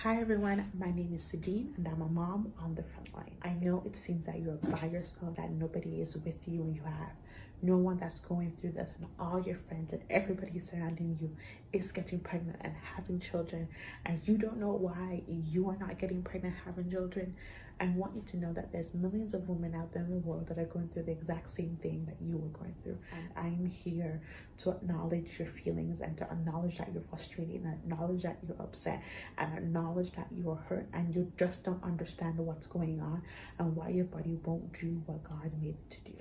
Hi everyone, my name is Sehdeen and I'm a mom on the front line. I know it seems that you're by yourself, that nobody is with you, and you have no one that's going through this, and all your friends and everybody surrounding you is getting pregnant and having children, and you don't know why you are not getting pregnant, having children. I want you to know that there's millions of women out there in the world that are going through the exact same thing that you were going through. And I'm here to acknowledge your feelings and to acknowledge that you're frustrated and acknowledge that you're upset and acknowledge that you are hurt and you just don't understand what's going on and why your body won't do what God made it to do.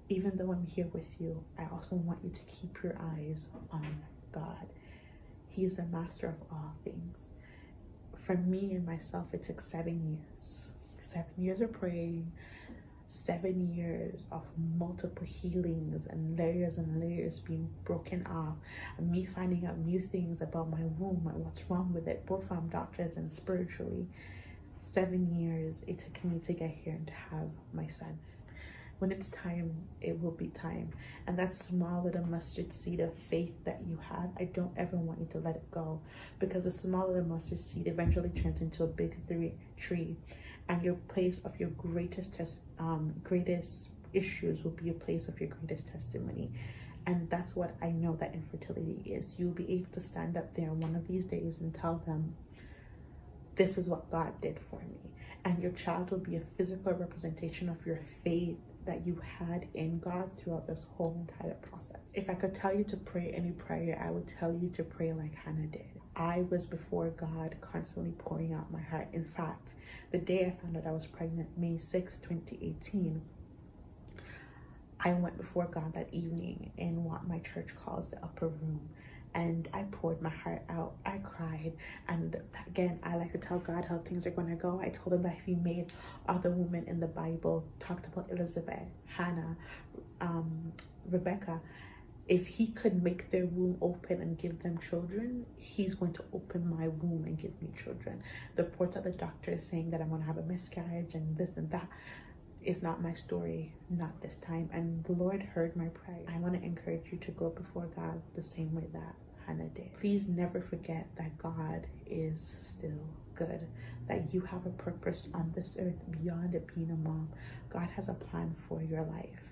Even though I'm here with you, I also want you to keep your eyes on God. He's the master of all things. For me and myself, it took 7 years. 7 years of praying, 7 years of multiple healings and layers being broken off, and me finding out new things about my womb and what's wrong with it, both from doctors and spiritually. 7 years it took me to get here and to have my son. When it's time, it will be time. And that small little mustard seed of faith that you have, I don't ever want you to let it go, because a small little mustard seed eventually turns into a big tree, and your place of your greatest issues will be a place of your greatest testimony. And that's what I know that infertility is. You'll be able to stand up there one of these days and tell them, this is what God did for me. And your child will be a physical representation of your faith that you had in God throughout this whole entire process. If I could tell you to pray any prayer, I would tell you to pray like Hannah did. I was before God constantly pouring out my heart. In fact, the day I found out I was pregnant, May 6, 2018, I went before God that evening in what my church calls the upper room. And I poured my heart out. I cried. And again, I like to tell God how things are going to go. I told him that if he made other women in the Bible, talked about Elizabeth, Hannah, Rebecca, if he could make their womb open and give them children, he's going to open my womb and give me children. The report of the doctor is saying that I'm going to have a miscarriage and this and that. Is not my story, not this time. And the Lord heard my prayer. I want to encourage you to go before God the same way that Hannah did. Please never forget that God is still good, that you have a purpose on this earth beyond it being a mom. God has a plan for your life.